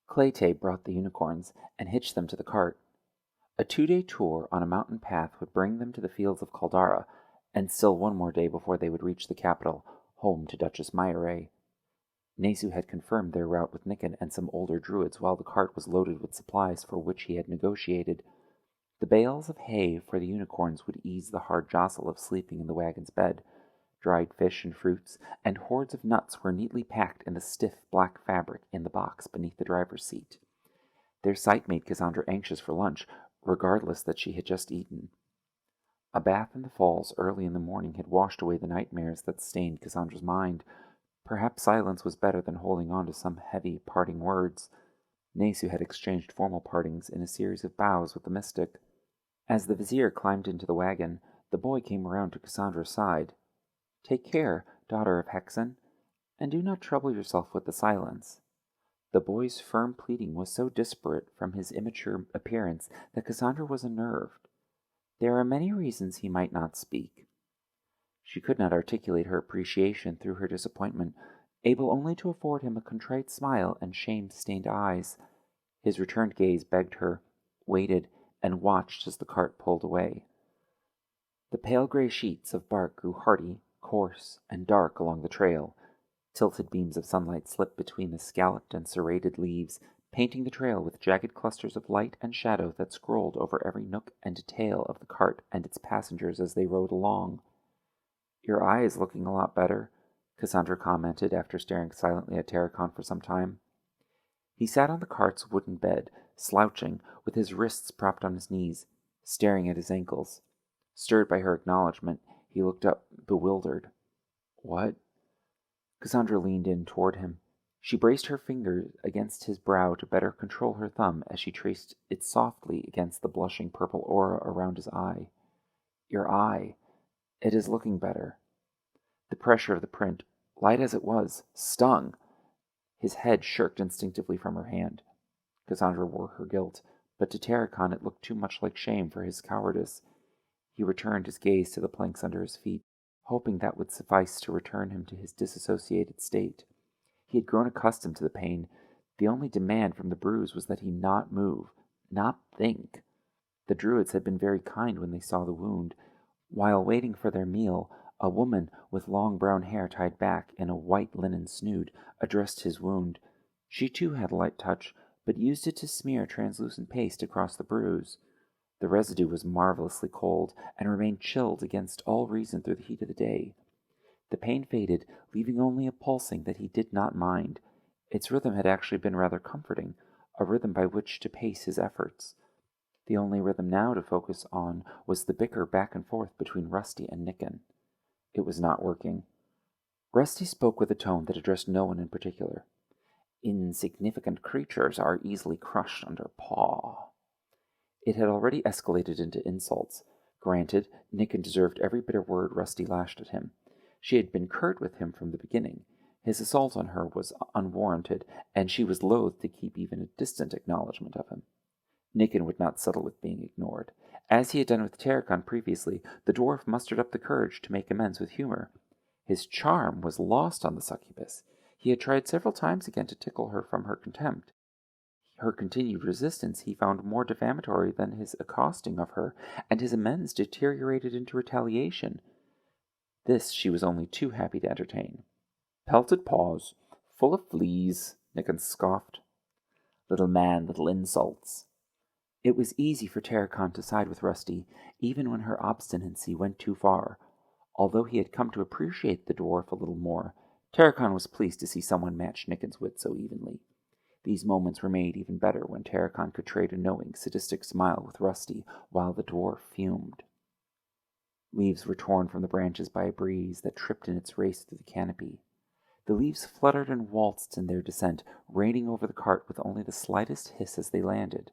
Clayte brought the unicorns and hitched them to the cart. A 2-day tour on a mountain path would bring them to the fields of Caldara, and still one more day before they would reach the capital, home to Duchess Maiare. Nezu had confirmed their route with Nikken and some older druids while the cart was loaded with supplies for which he had negotiated. The bales of hay for the unicorns would ease the hard jostle of sleeping in the wagon's bed. Dried fish and fruits, and hoards of nuts were neatly packed in the stiff black fabric in the box beneath the driver's seat. Their sight made Cassandra anxious for lunch, regardless that she had just eaten. A bath in the falls early in the morning had washed away the nightmares that stained Cassandra's mind. Perhaps silence was better than holding on to some heavy parting words. Nezu had exchanged formal partings in a series of bows with the mystic. As the vizier climbed into the wagon, the boy came around to Cassandra's side. "Take care, daughter of Hexen, and do not trouble yourself with the silence." The boy's firm pleading was so disparate from his immature appearance that Cassandra was unnerved. There are many reasons he might not speak. She could not articulate her appreciation through her disappointment, able only to afford him a contrite smile and shame-stained eyes. His returned gaze begged her, waited, and watched as the cart pulled away. The pale gray sheets of bark grew hardy, coarse, and dark along the trail. Tilted beams of sunlight slipped between the scalloped and serrated leaves, painting the trail with jagged clusters of light and shadow that scrolled over every nook and detail of the cart and its passengers as they rode along. "Your eye is looking a lot better," Cassandra commented after staring silently at Terracon for some time. He sat on the cart's wooden bed, slouching, with his wrists propped on his knees, staring at his ankles. Stirred by her acknowledgement, he looked up, bewildered. "What?" Cassandra leaned in toward him. She braced her fingers against his brow to better control her thumb as she traced it softly against the blushing purple aura around his eye. "Your eye. It is looking better." The pressure of the print, light as it was, stung. His head shirked instinctively from her hand. Cassandra wore her guilt, but to Terracon it looked too much like shame for his cowardice. He returned his gaze to the planks under his feet, hoping that would suffice to return him to his disassociated state. He had grown accustomed to the pain. The only demand from the bruise was that he not move, not think. The druids had been very kind when they saw the wound. While waiting for their meal, a woman with long brown hair tied back in a white linen snood addressed his wound. She too had a light touch, but used it to smear translucent paste across the bruise. The residue was marvelously cold, and remained chilled against all reason through the heat of the day. The pain faded, leaving only a pulsing that he did not mind. Its rhythm had actually been rather comforting, a rhythm by which to pace his efforts. The only rhythm now to focus on was the bicker back and forth between Rusty and Nikken. It was not working. Rusty spoke with a tone that addressed no one in particular. "Insignificant creatures are easily crushed under paw." It had already escalated into insults. Granted, Nikken deserved every bitter word Rusty lashed at him. She had been curt with him from the beginning. His assault on her was unwarranted, and she was loath to keep even a distant acknowledgment of him. Nikken would not settle with being ignored. As he had done with Terracon previously, the dwarf mustered up the courage to make amends with humor. His charm was lost on the succubus. He had tried several times again to tickle her from her contempt. Her continued resistance he found more defamatory than his accosting of her, and his amends deteriorated into retaliation. This she was only too happy to entertain. "Pelted paws, full of fleas," Nikken scoffed. "Little man, little insults." It was easy for Terracon to side with Rusty, even when her obstinacy went too far. Although he had come to appreciate the dwarf a little more, Terracon was pleased to see someone match Nikken's wit so evenly. These moments were made even better when Terracon could trade a knowing, sadistic smile with Rusty while the dwarf fumed. Leaves were torn from the branches by a breeze that tripped in its race through the canopy. The leaves fluttered and waltzed in their descent, raining over the cart with only the slightest hiss as they landed.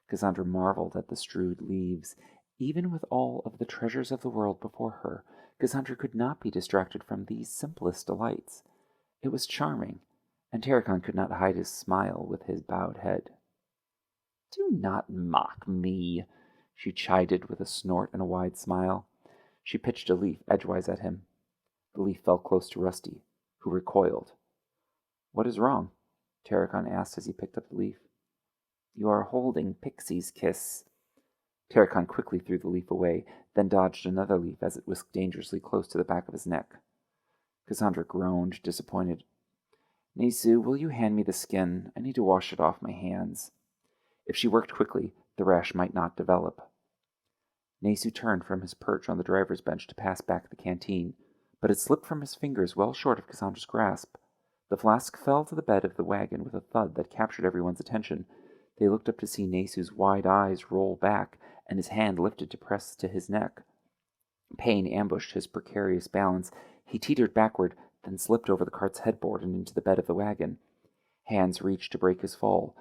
Cassandra marveled at the strewed leaves. Even with all of the treasures of the world before her, Cassandra could not be distracted from these simplest delights. It was charming, and Terracon could not hide his smile with his bowed head. "Do not mock me," she chided with a snort and a wide smile. She pitched a leaf edgewise at him. The leaf fell close to Rusty, who recoiled. "What is wrong?" Terracon asked as he picked up the leaf. You are holding Pixie's kiss. Terracon quickly threw the leaf away, then dodged another leaf as it whisked dangerously close to the back of his neck. Cassandra groaned, disappointed. Nesu, will you hand me the skin? I need to wash it off my hands. If she worked quickly, the rash might not develop. Nesu turned from his perch on the driver's bench to pass back the canteen, but it slipped from his fingers well short of Cassandra's grasp. The flask fell to the bed of the wagon with a thud that captured everyone's attention. They looked up to see Nesu's wide eyes roll back, and his hand lifted to press to his neck. Pain ambushed his precarious balance. He teetered backward, then slipped over the cart's headboard and into the bed of the wagon. Hands reached to break his fall.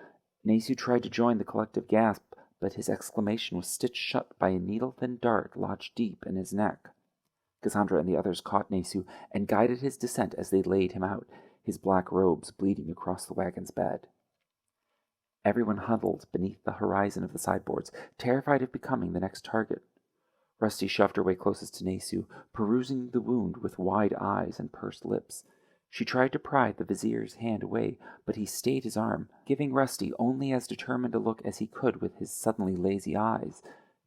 Nesu tried to join the collective gasp, but his exclamation was stitched shut by a needle-thin dart lodged deep in his neck. Cassandra and the others caught Nesu and guided his descent as they laid him out, his black robes bleeding across the wagon's bed. Everyone huddled beneath the horizon of the sideboards, terrified of becoming the next target. Rusty shoved her way closest to Nesu, perusing the wound with wide eyes and pursed lips. She tried to pry the vizier's hand away, but he stayed his arm, giving Rusty only as determined a look as he could with his suddenly lazy eyes.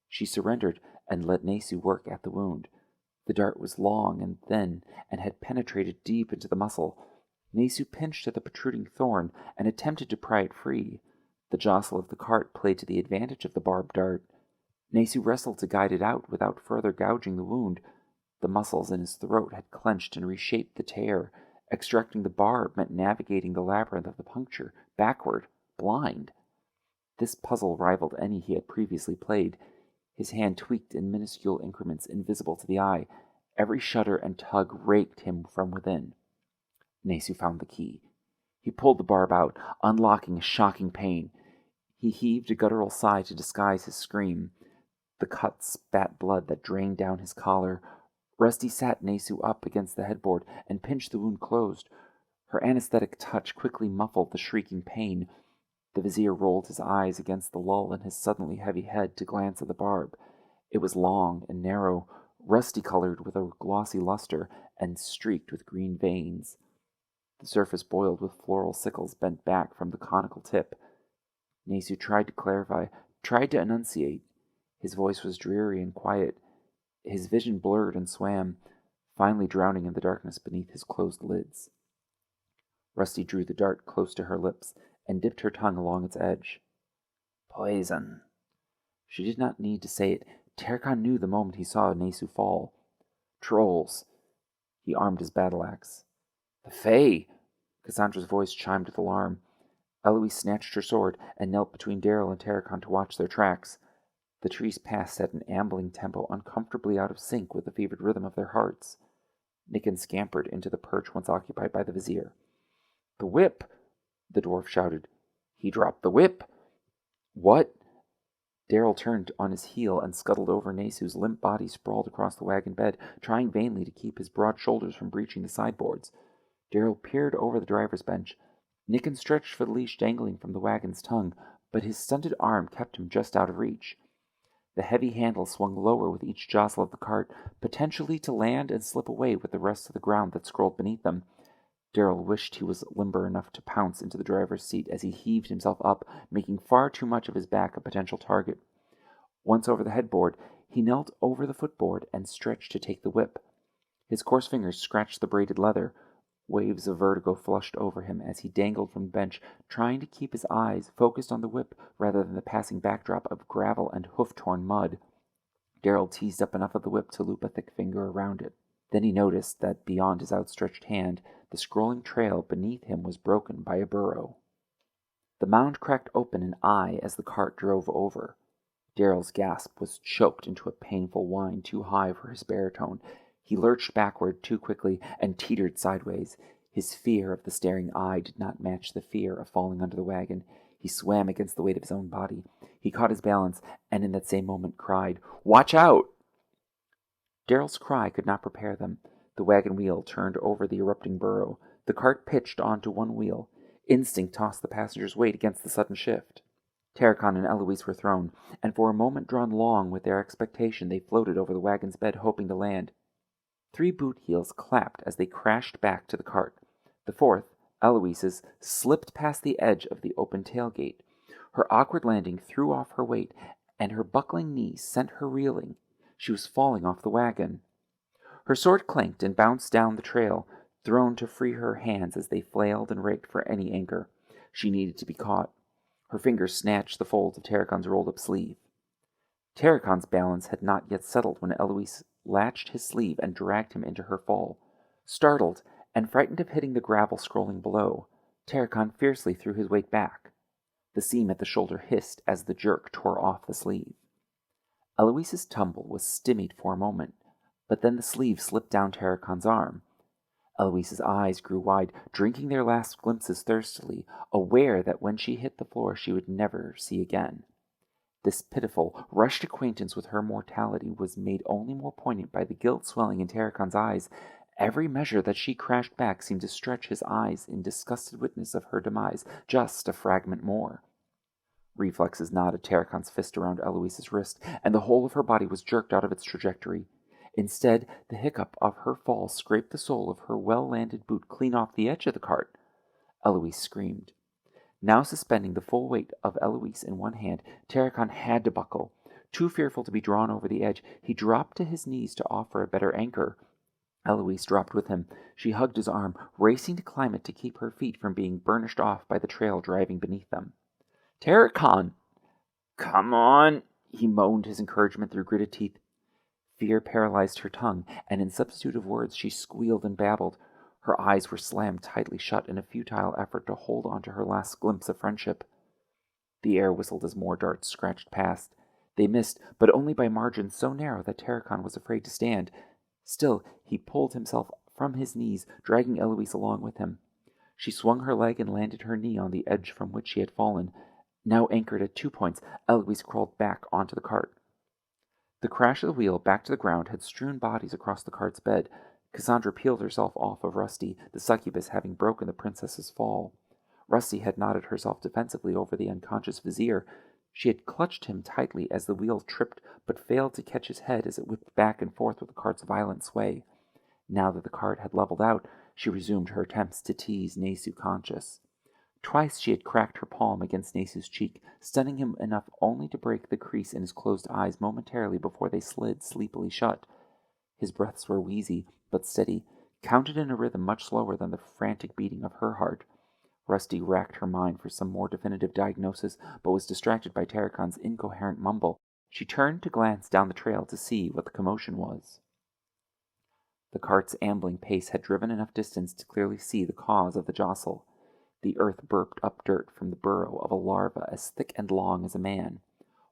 She surrendered and let Nesu work at the wound. The dart was long and thin, and had penetrated deep into the muscle. Nesu pinched at the protruding thorn and attempted to pry it free. The jostle of the cart played to the advantage of the barbed dart. Nesu wrestled to guide it out without further gouging the wound. The muscles in his throat had clenched and reshaped the tear. Extracting the barb meant navigating the labyrinth of the puncture, backward, blind. This puzzle rivaled any he had previously played. His hand tweaked in minuscule increments invisible to the eye. Every shudder and tug raked him from within. Nesu found the key. He pulled the barb out, unlocking a shocking pain. He heaved a guttural sigh to disguise his scream. The cut spat blood that drained down his collar. Rusty sat Nesu up against the headboard and pinched the wound closed. Her anesthetic touch quickly muffled the shrieking pain. The vizier rolled his eyes against the lull in his suddenly heavy head to glance at the barb. It was long and narrow, rusty-colored with a glossy luster, and streaked with green veins. The surface boiled with floral sickles bent back from the conical tip. Nesu tried to clarify, tried to enunciate. His voice was dreary and quiet. His vision blurred and swam, finally drowning in the darkness beneath his closed lids. Rusty drew the dart close to her lips and dipped her tongue along its edge. Poison. She did not need to say it. Terracon knew the moment he saw Nesu fall. Trolls. He armed his battle-axe. The Fae! Cassandra's voice chimed with alarm. Eloise snatched her sword and knelt between Darrell and Terracon to watch their tracks. The trees passed at an ambling tempo uncomfortably out of sync with the fevered rhythm of their hearts. Nicken scampered into the perch once occupied by the vizier. The whip! The dwarf shouted. He dropped the whip! What? Darrell turned on his heel and scuttled over Nesu's limp body sprawled across the wagon bed, trying vainly to keep his broad shoulders from breaching the sideboards. Darrell peered over the driver's bench. Nicken stretched for the leash dangling from the wagon's tongue, but his stunted arm kept him just out of reach. The heavy handle swung lower with each jostle of the cart, potentially to land and slip away with the rest of the ground that scrolled beneath them. Darrell wished he was limber enough to pounce into the driver's seat as he heaved himself up, making far too much of his back a potential target. Once over the headboard, he knelt over the footboard and stretched to take the whip. His coarse fingers scratched the braided leather. Waves of vertigo flushed over him as he dangled from the bench, trying to keep his eyes focused on the whip rather than the passing backdrop of gravel and hoof-torn mud. Darrell teased up enough of the whip to loop a thick finger around it. Then he noticed that beyond his outstretched hand, the scrolling trail beneath him was broken by a burrow. The mound cracked open an eye as the cart drove over. Darrell's gasp was choked into a painful whine too high for his baritone. He lurched backward too quickly and teetered sideways. His fear of the staring eye did not match the fear of falling under the wagon. He swam against the weight of his own body. He caught his balance, and in that same moment cried, "Watch out!" Darrell's cry could not prepare them. The wagon wheel turned over the erupting burrow. The cart pitched onto one wheel. Instinct tossed the passenger's weight against the sudden shift. Terracon and Eloise were thrown, and for a moment drawn long with their expectation, they floated over the wagon's bed, hoping to land. 3 boot heels clapped as they crashed back to the cart. The 4th, Eloise's slipped past the edge of the open tailgate. Her awkward landing threw off her weight, and her buckling knee sent her reeling. She was falling off the wagon. Her sword clanked and bounced down the trail, thrown to free her hands as they flailed and raked for any anchor. She needed to be caught. Her fingers snatched the folds of Tarakon's rolled-up sleeve. Tarakon's balance had not yet settled when Eloise latched his sleeve and dragged him into her fall. Startled and frightened of hitting the gravel scrolling below, Tarakon fiercely threw his weight back. The seam at the shoulder hissed as the jerk tore off the sleeve. Eloise's tumble was stymied for a moment, but then the sleeve slipped down Tarakon's arm. Eloise's eyes grew wide, drinking their last glimpses thirstily, aware that when she hit the floor she would never see again. This pitiful, rushed acquaintance with her mortality was made only more poignant by the guilt swelling in Tarakon's eyes. Every measure that she crashed back seemed to stretch his eyes in disgusted witness of her demise, just a fragment more. Reflexes knotted Tarakon's fist around Eloise's wrist, and the whole of her body was jerked out of its trajectory. Instead, the hiccup of her fall scraped the sole of her well-landed boot clean off the edge of the cart. Eloise screamed. Now suspending the full weight of Eloise in one hand, Tarakon had to buckle. Too fearful to be drawn over the edge, he dropped to his knees to offer a better anchor. Eloise dropped with him. She hugged his arm, racing to climb it to keep her feet from being burnished off by the trail driving beneath them. "Tarakon!" "Come on!" he moaned his encouragement through gritted teeth. Fear paralyzed her tongue, and in substitute of words she squealed and babbled. Her eyes were slammed tightly shut in a futile effort to hold on to her last glimpse of friendship. The air whistled as more darts scratched past. They missed, but only by margins so narrow that Tarakon was afraid to stand. Still, he pulled himself from his knees, dragging Eloise along with him. She swung her leg and landed her knee on the edge from which she had fallen. Now anchored at 2 points, Eloise crawled back onto the cart. The crash of the wheel back to the ground had strewn bodies across the cart's bed. Cassandra peeled herself off of Rusty, the succubus having broken the princess's fall. Rusty had knotted herself defensively over the unconscious vizier. She had clutched him tightly as the wheel tripped, but failed to catch his head as it whipped back and forth with the cart's violent sway. Now that the cart had leveled out, she resumed her attempts to tease Nasu conscious. Twice she had cracked her palm against Nasu's cheek, stunning him enough only to break the crease in his closed eyes momentarily before they slid sleepily shut. His breaths were wheezy, but steady, counted in a rhythm much slower than the frantic beating of her heart. Rusty racked her mind for some more definitive diagnosis, but was distracted by Tarakon's incoherent mumble. She turned to glance down the trail to see what the commotion was. The cart's ambling pace had driven enough distance to clearly see the cause of the jostle. The earth burped up dirt from the burrow of a larva as thick and long as a man.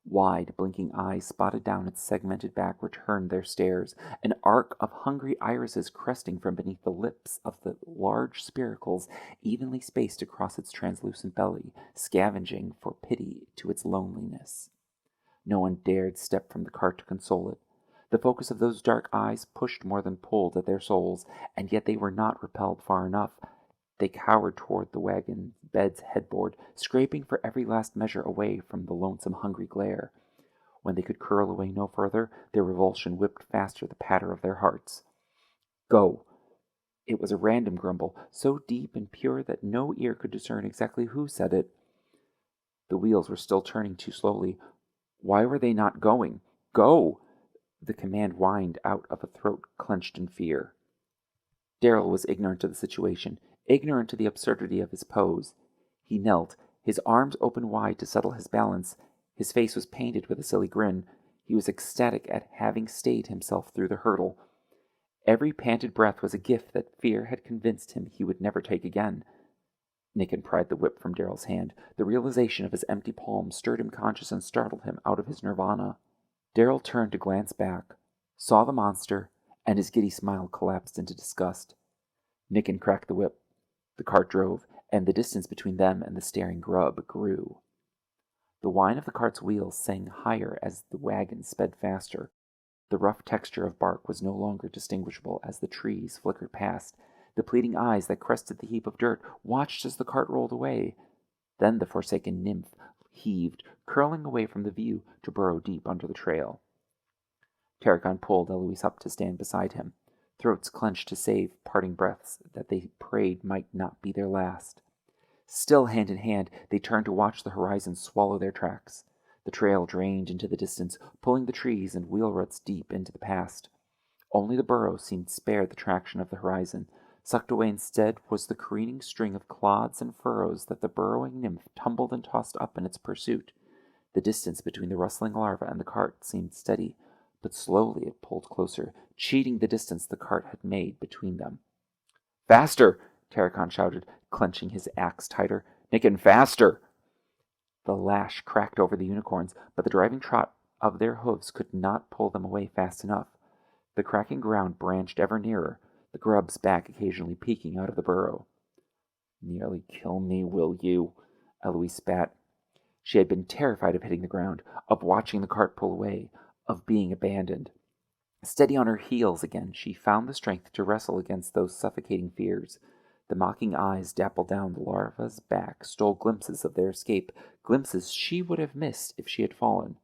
Wide, blinking eyes spotted down its segmented back returned their stares, an arc of hungry irises cresting from beneath the lips of the large spiracles evenly spaced across its translucent belly, scavenging for pity to its loneliness. No one dared step from the cart to console it. The focus of those dark eyes pushed more than pulled at their souls, and yet they were not repelled far enough. They cowered toward the wagon bed's headboard, scraping for every last measure away from the lonesome, hungry glare. When they could curl away no further, their revulsion whipped faster the patter of their hearts. "Go!" It was a random grumble, so deep and pure that no ear could discern exactly who said it. The wheels were still turning too slowly. Why were they not going? "Go!" The command whined out of a throat clenched in fear. Darrell was ignorant of the situation, ignorant of the absurdity of his pose. He knelt, his arms open wide to settle his balance. His face was painted with a silly grin. He was ecstatic at having stayed himself through the hurdle. Every panted breath was a gift that fear had convinced him he would never take again. Nicken pried the whip from Darrell's hand. The realization of his empty palm stirred him conscious and startled him out of his nirvana. Darrell turned to glance back, saw the monster, and his giddy smile collapsed into disgust. Nicken cracked the whip. The cart drove, and the distance between them and the staring grub grew. The whine of the cart's wheels sang higher as the wagon sped faster. The rough texture of bark was no longer distinguishable as the trees flickered past. The pleading eyes that crested the heap of dirt watched as the cart rolled away. Then the forsaken nymph heaved, curling away from the view to burrow deep under the trail. Tarakon pulled Eloise up to stand beside him. throats clenched to save parting breaths that they prayed might not be their last. Still hand in hand, they turned to watch the horizon swallow their tracks. The trail drained into the distance, pulling the trees and wheel ruts deep into the past. Only the burrow seemed spared the traction of the horizon. Sucked away instead was the careening string of clods and furrows that the burrowing nymph tumbled and tossed up in its pursuit. The distance between the rustling larva and the cart seemed steady, but slowly it pulled closer, cheating the distance the cart had made between them. "Faster!" Terracon shouted, clenching his axe tighter. "Nicken, faster!" The lash cracked over the unicorns, but the driving trot of their hoofs could not pull them away fast enough. The cracking ground branched ever nearer, the grub's back occasionally peeking out of the burrow. "Nearly kill me, will you?" Eloise spat. She had been terrified of hitting the ground, of watching the cart pull away, of being abandoned. Steady on her heels again, she found the strength to wrestle against those suffocating fears. The mocking eyes dappled down the larva's back, stole glimpses of their escape, glimpses she would have missed if she had fallen.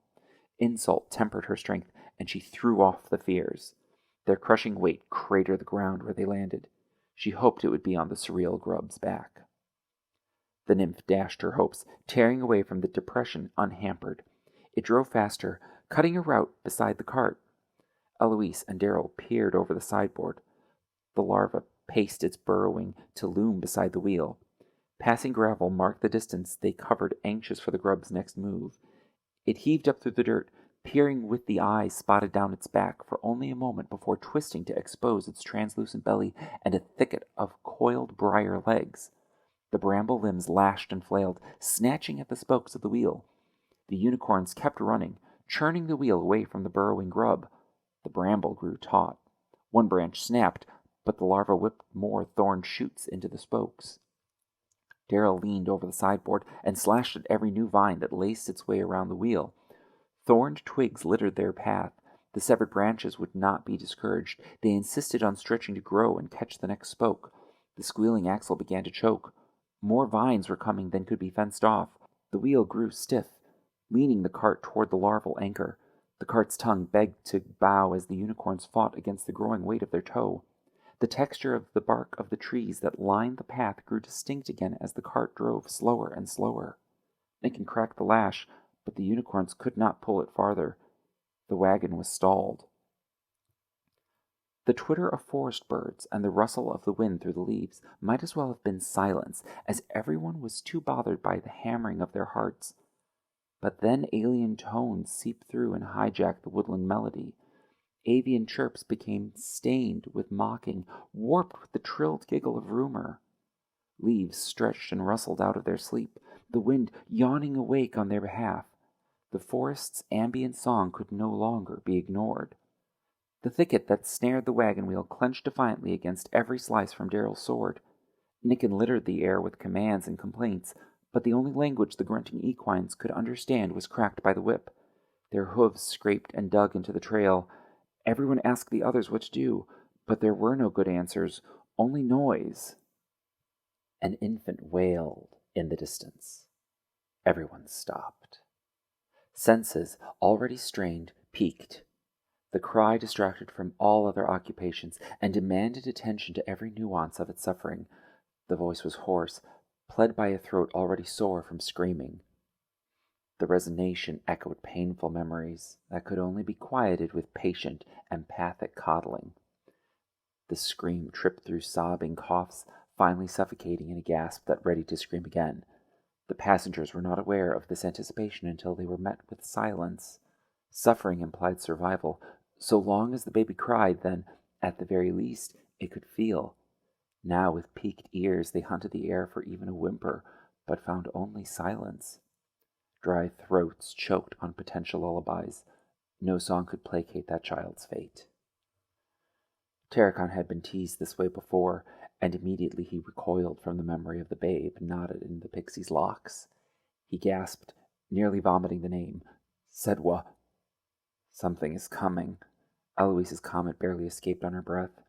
Insult tempered her strength, and she threw off the fears. Their crushing weight cratered the ground where they landed. She hoped it would be on the surreal grub's back. The nymph dashed her hopes, tearing away from the depression unhampered. It drove faster, cutting a route beside the cart. Eloise and Darrell peered over the sideboard. The larva paced its burrowing to loom beside the wheel. Passing gravel marked the distance they covered, anxious for the grub's next move. It heaved up through the dirt, peering with the eyes spotted down its back for only a moment before twisting to expose its translucent belly and a thicket of coiled briar legs. The bramble limbs lashed and flailed, snatching at the spokes of the wheel. The unicorns kept running, churning the wheel away from the burrowing grub. The bramble grew taut. One branch snapped, but the larva whipped more thorn shoots into the spokes. Darrell leaned over the sideboard and slashed at every new vine that laced its way around the wheel. Thorned twigs littered their path. The severed branches would not be discouraged. They insisted on stretching to grow and catch the next spoke. The squealing axle began to choke. More vines were coming than could be fenced off. The wheel grew stiff, leaning the cart toward the larval anchor. The cart's tongue begged to bow as the unicorns fought against the growing weight of their tow. The texture of the bark of the trees that lined the path grew distinct again as the cart drove slower and slower. Nicken cracked the lash, but the unicorns could not pull it farther. The wagon was stalled. The twitter of forest birds and the rustle of the wind through the leaves might as well have been silence, as everyone was too bothered by the hammering of their hearts. But then alien tones seeped through and hijacked the woodland melody. Avian chirps became stained with mocking, warped with the trilled giggle of rumor. Leaves stretched and rustled out of their sleep, the wind yawning awake on their behalf. The forest's ambient song could no longer be ignored. The thicket that snared the wagon wheel clenched defiantly against every slice from Darrell's sword. Nicken littered the air with commands and complaints, but the only language the grunting equines could understand was cracked by the whip. Their hooves scraped and dug into the trail. Everyone asked the others what to do, but there were no good answers, only noise. An infant wailed in the distance. Everyone stopped. Senses, already strained, peaked. The cry distracted from all other occupations and demanded attention to every nuance of its suffering. The voice was hoarse, pled by a throat already sore from screaming. The resonation echoed painful memories that could only be quieted with patient, empathic coddling. The scream tripped through sobbing coughs, finally suffocating in a gasp that ready to scream again. The passengers were not aware of this anticipation until they were met with silence. Suffering implied survival. So long as the baby cried, then, at the very least, it could feel. Now, with peaked ears, they hunted the air for even a whimper, but found only silence. Dry throats choked on potential lullabies. No song could placate that child's fate. Terracon had been teased this way before, and immediately he recoiled from the memory of the babe knotted in the pixie's locks. He gasped, nearly vomiting the name. Sedwa. Something is coming. Eloise's comment barely escaped on her breath.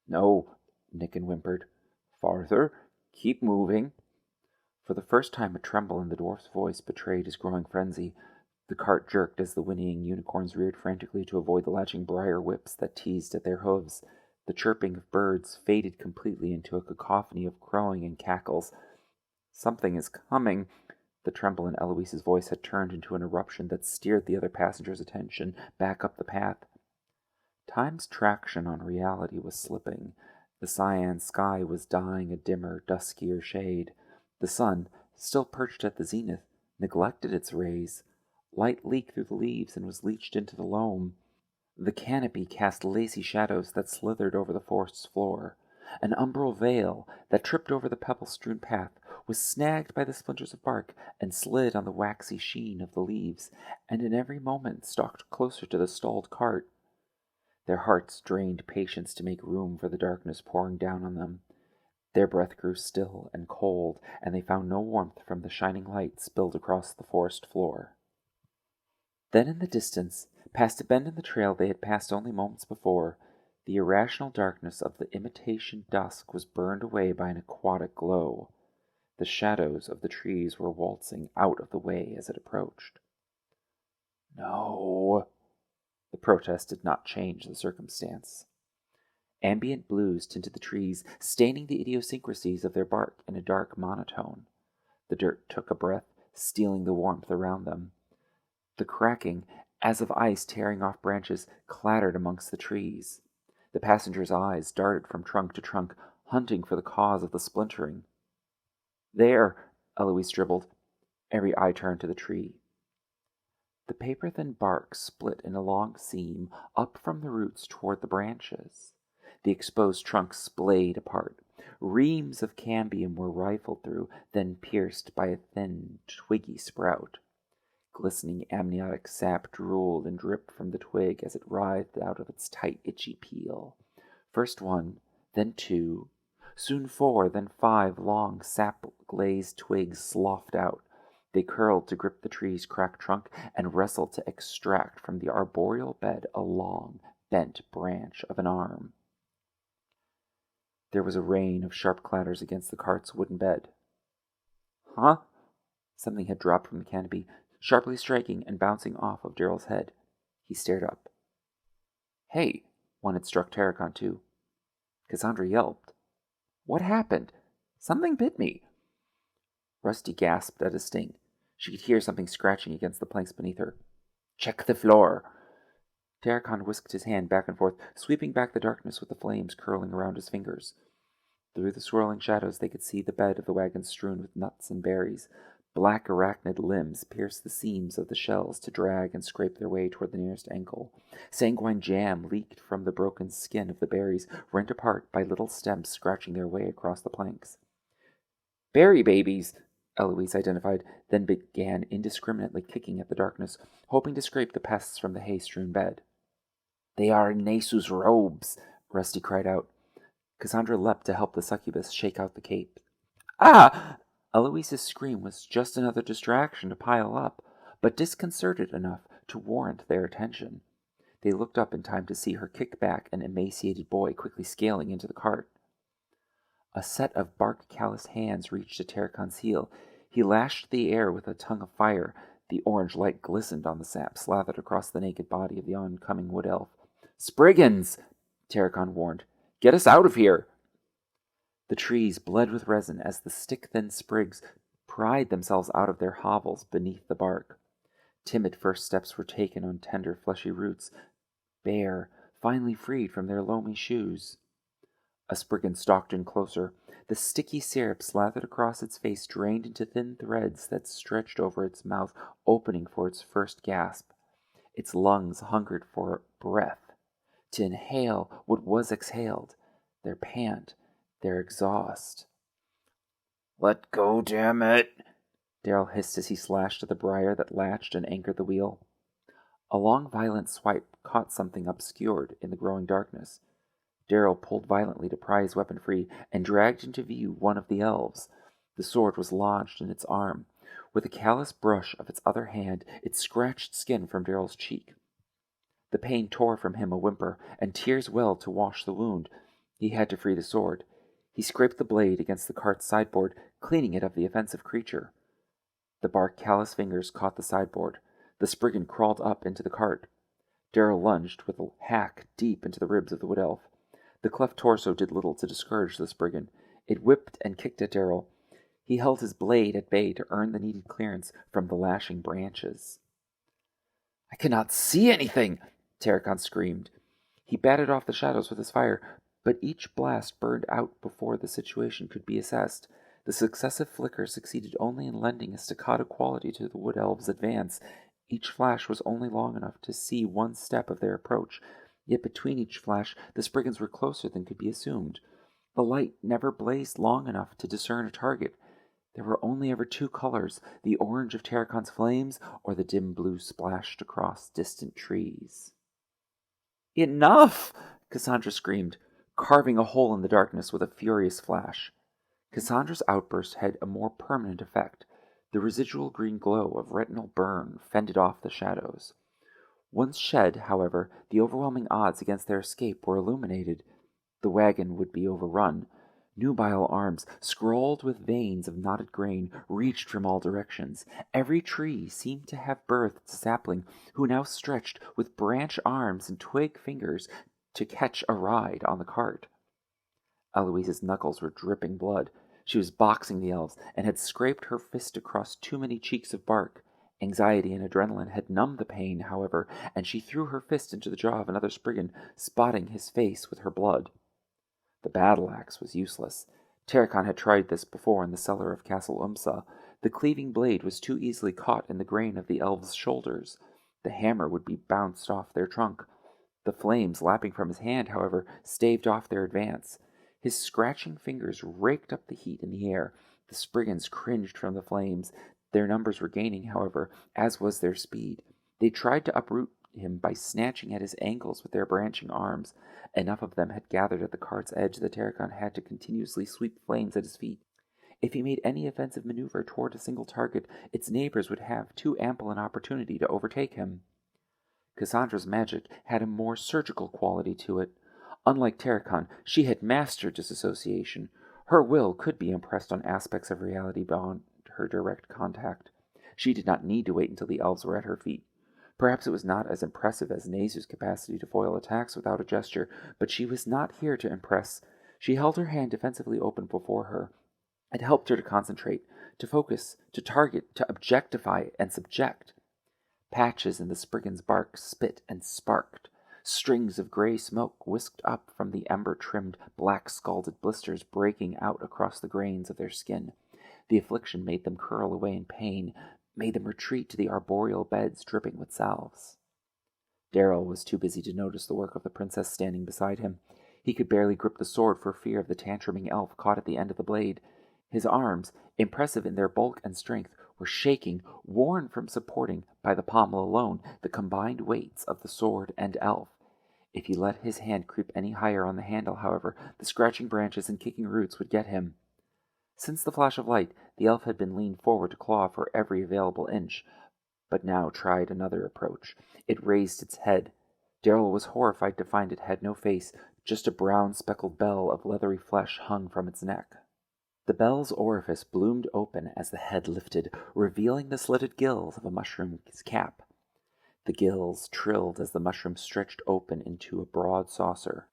No, Nicken whimpered. Farther. Keep moving. For the first time, a tremble in the dwarf's voice betrayed his growing frenzy. The cart jerked as the whinnying unicorns reared frantically to avoid the latching briar whips that teased at their hooves. The chirping of birds faded completely into a cacophony of crowing and cackles. "Something is coming." The tremble in Eloise's voice had turned into an eruption that steered the other passengers' attention back up the path. Time's traction on reality was slipping. The cyan sky was dying a dimmer, duskier shade. The sun, still perched at the zenith, neglected its rays. Light leaked through the leaves and was leached into the loam. The canopy cast lacy shadows that slithered over the forest's floor. An umbral veil that tripped over the pebble-strewn path was snagged by the splinters of bark and slid on the waxy sheen of the leaves, and in every moment stalked closer to the stalled cart. Their hearts drained patience to make room for the darkness pouring down on them. Their breath grew still and cold, and they found no warmth from the shining light spilled across the forest floor. Then in the distance, past a bend in the trail they had passed only moments before, the irrational darkness of the imitation dusk was burned away by an aquatic glow. The shadows of the trees were waltzing out of the way as it approached. "No." The protest did not change the circumstance. Ambient blues tinted the trees, staining the idiosyncrasies of their bark in a dark monotone. The dirt took a breath, stealing the warmth around them. The cracking, as of ice tearing off branches, clattered amongst the trees. The passengers' eyes darted from trunk to trunk, hunting for the cause of the splintering. "There," Eloise dribbled. Every eye turned to the tree. The paper-thin bark split in a long seam up from the roots toward the branches. The exposed trunk splayed apart. Reams of cambium were rifled through, then pierced by a thin, twiggy sprout. Glistening amniotic sap drooled and dripped from the twig as it writhed out of its tight, itchy peel. First one, then two, soon 4, then 5 long, sap-glazed twigs sloughed out. They curled to grip the tree's cracked trunk and wrestled to extract from the arboreal bed a long, bent branch of an arm. There was a rain of sharp clatters against the cart's wooden bed. "Huh?" Something had dropped from the canopy, sharply striking and bouncing off of Daryl's head. He stared up. "Hey!" One had struck Terracon too. Cassandra yelped. "What happened? Something bit me." Rusty gasped at a sting. She could hear something scratching against the planks beneath her. "Check the floor." Terracon whisked his hand back and forth, sweeping back the darkness with the flames curling around his fingers. Through the swirling shadows they could see the bed of the wagon strewn with nuts and berries. Black arachnid limbs pierced the seams of the shells to drag and scrape their way toward the nearest ankle. Sanguine jam leaked from the broken skin of the berries, rent apart by little stems scratching their way across the planks. "Berry babies," Eloise identified, then began indiscriminately kicking at the darkness, hoping to scrape the pests from the hay-strewn bed. "They are in Nesu's robes," Rusty cried out. Cassandra leapt to help the succubus shake out the cape. "Ah!" Eloise's scream was just another distraction to pile up, but disconcerted enough to warrant their attention. They looked up in time to see her kick back an emaciated boy quickly scaling into the cart. A set of bark-calloused hands reached to Terracon's heel. He lashed the air with a tongue of fire. The orange light glistened on the sap slathered across the naked body of the oncoming wood elf. "Spriggans!" Terracon warned. "Get us out of here!" The trees bled with resin as the stick-thin sprigs pried themselves out of their hovels beneath the bark. Timid first steps were taken on tender, fleshy roots, bare, finally freed from their loamy shoes. A spriggan stalked in closer. The sticky syrup slathered across its face drained into thin threads that stretched over its mouth, opening for its first gasp. Its lungs hungered for breath, to inhale what was exhaled, their pant, their exhaust. "Let go, damn it!" Daryl hissed as he slashed at the briar that latched and anchored the wheel. A long, violent swipe caught something obscured in the growing darkness. Daryl pulled violently to pry his weapon free and dragged into view one of the elves. The sword was lodged in its arm. With a callous brush of its other hand, it scratched skin from Daryl's cheek. The pain tore from him a whimper, and tears welled to wash the wound. He had to free the sword. He scraped the blade against the cart's sideboard, cleaning it of the offensive creature. The bark-callous fingers caught the sideboard. The spriggan crawled up into the cart. Daryl lunged with a hack deep into the ribs of the wood elf. The cleft torso did little to discourage the Spriggan. It whipped and kicked at Darrell. He held his blade at bay to earn the needed clearance from the lashing branches. "I cannot see anything!" Terracon screamed. He batted off the shadows with his fire, but each blast burned out before the situation could be assessed. The successive flickers succeeded only in lending a staccato quality to the wood elves' advance. Each flash was only long enough to see one step of their approach, yet between each flash the Spriggans were closer than could be assumed. The light never blazed long enough to discern a target. There were only ever two colors, the orange of Terracon's flames or the dim blue splashed across distant trees. "Enough!" Cassandra screamed, carving a hole in the darkness with a furious flash. Cassandra's outburst had a more permanent effect. The residual green glow of retinal burn fended off the shadows. Once shed, however, the overwhelming odds against their escape were illuminated. The wagon would be overrun. Nubile arms, scrawled with veins of knotted grain, reached from all directions. Every tree seemed to have birthed a sapling, who now stretched with branch arms and twig fingers to catch a ride on the cart. Eloise's knuckles were dripping blood. She was boxing the elves and had scraped her fist across too many cheeks of bark. Anxiety and adrenaline had numbed the pain, however, and she threw her fist into the jaw of another Spriggan, spotting his face with her blood. The battle-axe was useless. Terracon had tried this before in the cellar of Castle Umsa. The cleaving blade was too easily caught in the grain of the elves' shoulders. The hammer would be bounced off their trunk. The flames lapping from his hand, however, staved off their advance. His scratching fingers raked up the heat in the air. The Spriggans cringed from the flames. Their numbers were gaining, however, as was their speed. They tried to uproot him by snatching at his ankles with their branching arms. Enough of them had gathered at the cart's edge that Terracon had to continuously sweep flames at his feet. If he made any offensive maneuver toward a single target, its neighbors would have too ample an opportunity to overtake him. Cassandra's magic had a more surgical quality to it. Unlike Terracon, she had mastered disassociation. Her will could be impressed on aspects of reality beyond her direct contact. She did not need to wait until the elves were at her feet. Perhaps it was not as impressive as Nezu's capacity to foil attacks without a gesture, but she was not here to impress. She held her hand defensively open before her. It helped her to concentrate, to focus, to target, to objectify and subject. Patches in the Spriggan's bark spit and sparked. Strings of gray smoke whisked up from the ember-trimmed, black-scalded blisters breaking out across the grains of their skin. The affliction made them curl away in pain, made them retreat to the arboreal beds dripping with salves. Darrell was too busy to notice the work of the princess standing beside him. He could barely grip the sword for fear of the tantruming elf caught at the end of the blade. His arms, impressive in their bulk and strength, were shaking, worn from supporting, by the pommel alone, the combined weights of the sword and elf. If he let his hand creep any higher on the handle, however, the scratching branches and kicking roots would get him. Since the flash of light, the elf had been leaned forward to claw for every available inch, but now tried another approach. It raised its head. Darrell was horrified to find it had no face, just a brown speckled bell of leathery flesh hung from its neck. The bell's orifice bloomed open as the head lifted, revealing the slitted gills of a mushroom's cap. The gills trilled as the mushroom stretched open into a broad saucer.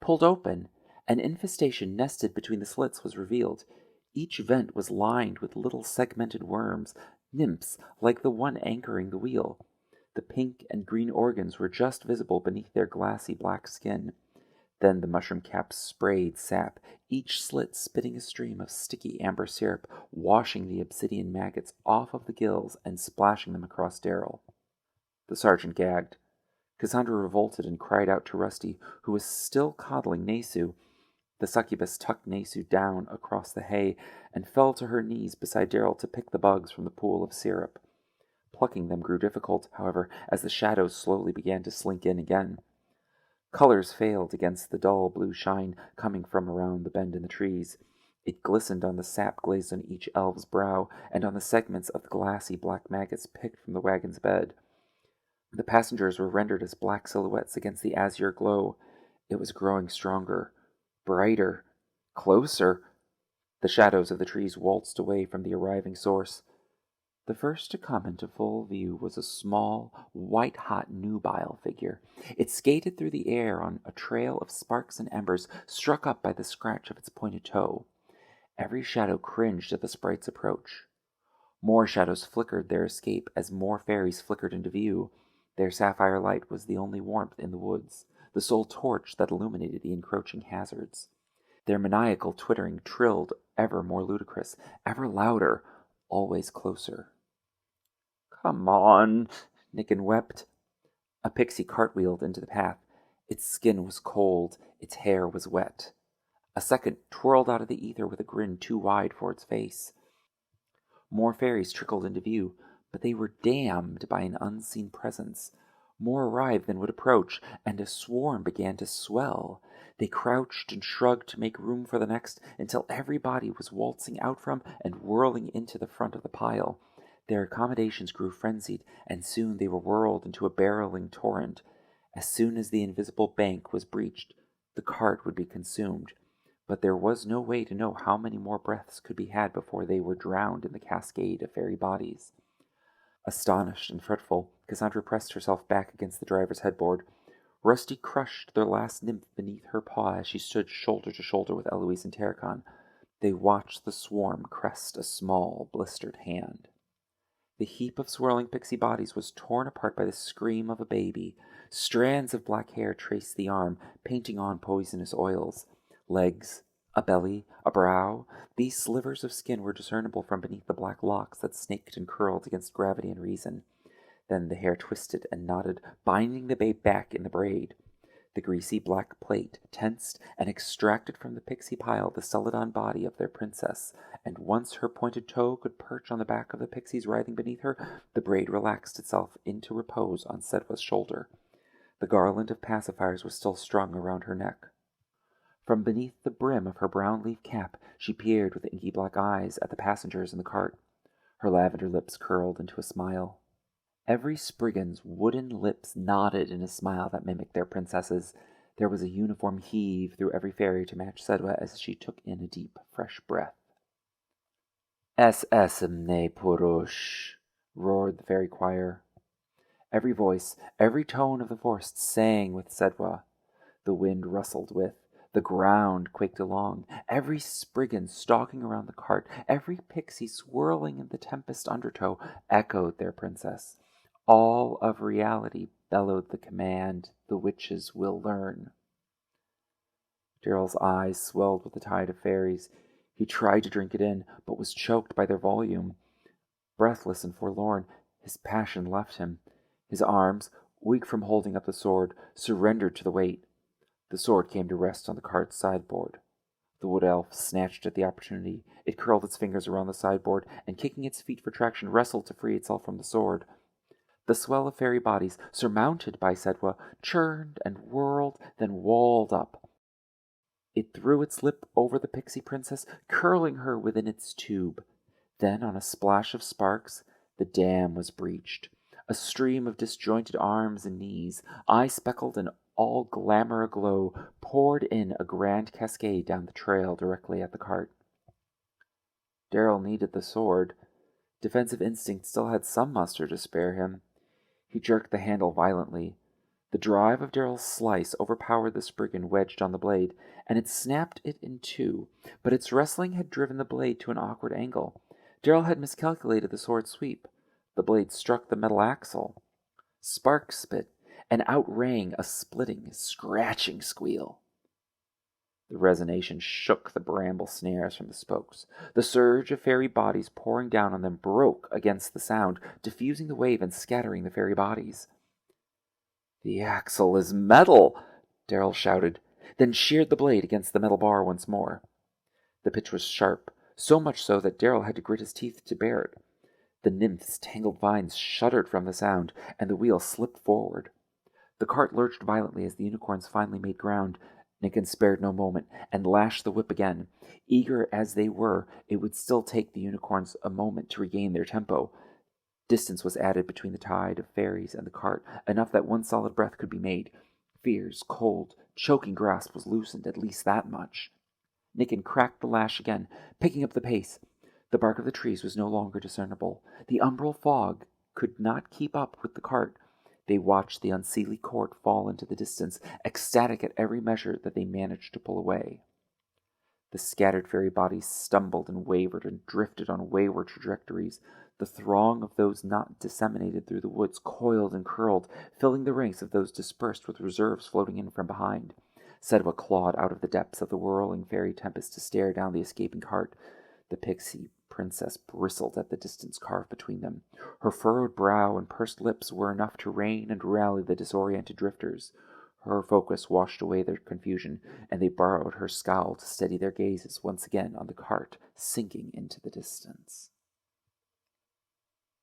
Pulled open, an infestation nested between the slits was revealed. Each vent was lined with little segmented worms, nymphs like the one anchoring the wheel. The pink and green organs were just visible beneath their glassy black skin. Then the mushroom caps sprayed sap, each slit spitting a stream of sticky amber syrup, washing the obsidian maggots off of the gills and splashing them across Darrell. The sergeant gagged. Cassandra revolted and cried out to Rusty, who was still coddling Nezu. The succubus tucked Nezu down across the hay and fell to her knees beside Darrell to pick the bugs from the pool of syrup. Plucking them grew difficult, however, as the shadows slowly began to slink in again. Colors failed against the dull blue shine coming from around the bend in the trees. It glistened on the sap glazed on each elf's brow and on the segments of the glassy black maggots picked from the wagon's bed. The passengers were rendered as black silhouettes against the azure glow. It was growing stronger, brighter, closer. The shadows of the trees waltzed away from the arriving source. The first to come into full view was a small, white-hot nubile figure. It skated through the air on a trail of sparks and embers struck up by the scratch of its pointed toe. Every shadow cringed at the sprite's approach. More shadows flickered their escape as more fairies flickered into view. Their sapphire light was the only warmth in the woods, the sole torch that illuminated the encroaching hazards. Their maniacal twittering trilled ever more ludicrous, ever louder, always closer. "Come on," Nicken wept. A pixie cartwheeled into the path. Its skin was cold, its hair was wet. A second twirled out of the ether with a grin too wide for its face. More fairies trickled into view, but they were damned by an unseen presence. More arrived than would approach, and a swarm began to swell. They crouched and shrugged to make room for the next, until every body was waltzing out from and whirling into the front of the pile. Their accommodations grew frenzied, and soon they were whirled into a barreling torrent. As soon as the invisible bank was breached, the cart would be consumed. But there was no way to know how many more breaths could be had before they were drowned in the cascade of fairy bodies. Astonished and fretful, Cassandra pressed herself back against the driver's headboard. Rusty crushed the last nymph beneath her paw as she stood shoulder to shoulder with Eloise and Terracon. They watched the swarm crest a small, blistered hand. The heap of swirling pixie bodies was torn apart by the scream of a baby. Strands of black hair traced the arm, painting on poisonous oils. Legs, a belly, a brow. These slivers of skin were discernible from beneath the black locks that snaked and curled against gravity and reason. Then the hair twisted and knotted, binding the babe back in the braid. The greasy black plate tensed and extracted from the pixie pile the celadon body of their princess, and once her pointed toe could perch on the back of the pixies writhing beneath her, the braid relaxed itself into repose on Sedwa's shoulder. The garland of pacifiers was still strung around her neck. From beneath the brim of her brown leaf cap, she peered with inky black eyes at the passengers in the cart. Her lavender lips curled into a smile. Every Spriggan's wooden lips nodded in a smile that mimicked their princess's. There was a uniform heave through every fairy to match Sedwa as she took in a deep, fresh breath. "Es esimne purush," roared the fairy choir. Every voice, every tone of the forest sang with Sedwa. The wind rustled with, the ground quaked along. Every Spriggan stalking around the cart, every pixie swirling in the tempest undertow, echoed their princess. All of reality bellowed the command, "The witches will learn." Darrell's eyes swelled with the tide of fairies. He tried to drink it in, but was choked by their volume. Breathless and forlorn, his passion left him. His arms, weak from holding up the sword, surrendered to the weight. The sword came to rest on the cart's sideboard. The wood elf snatched at the opportunity. It curled its fingers around the sideboard, and kicking its feet for traction, wrestled to free itself from the sword. The swell of fairy bodies, surmounted by Sedwa, churned and whirled, then walled up. It threw its lip over the pixie princess, curling her within its tube. Then, on a splash of sparks, the dam was breached. A stream of disjointed arms and knees, eye-speckled and all glamour aglow, poured in a grand cascade down the trail directly at the cart. Darrell needed the sword. Defensive instinct still had some muster to spare him. He jerked the handle violently. The drive of Darrell's slice overpowered the Spriggan wedged on the blade, and it snapped it in two, but its wrestling had driven the blade to an awkward angle. Darrell had miscalculated the sword's sweep. The blade struck the metal axle. Sparks spit, and out rang a splitting, scratching squeal. The resonation shook the bramble snares from the spokes. The surge of fairy bodies pouring down on them broke against the sound, diffusing the wave and scattering the fairy bodies. "The axle is metal!" Darrell shouted, then sheared the blade against the metal bar once more. The pitch was sharp, so much so that Darrell had to grit his teeth to bear it. The nymph's tangled vines shuddered from the sound, and the wheel slipped forward. The cart lurched violently as the unicorns finally made ground. Nicken spared no moment, and lashed the whip again. Eager as they were, it would still take the unicorns a moment to regain their tempo. Distance was added between the tide of fairies and the cart, enough that one solid breath could be made. Fierce, cold, choking grasp was loosened, at least that much. Nicken cracked the lash again, picking up the pace. The bark of the trees was no longer discernible. The umbral fog could not keep up with the cart. They watched the unseelie court fall into the distance, ecstatic at every measure that they managed to pull away. The scattered fairy bodies stumbled and wavered and drifted on wayward trajectories. The throng of those not disseminated through the woods coiled and curled, filling the ranks of those dispersed with reserves floating in from behind. Sedwa clawed out of the depths of the whirling fairy tempest to stare down the escaping cart. The pixie princess bristled at the distance carved between them. Her furrowed brow and pursed lips were enough to rein and rally the disoriented drifters. Her focus washed away their confusion, and they borrowed her scowl to steady their gazes once again on the cart sinking into the distance.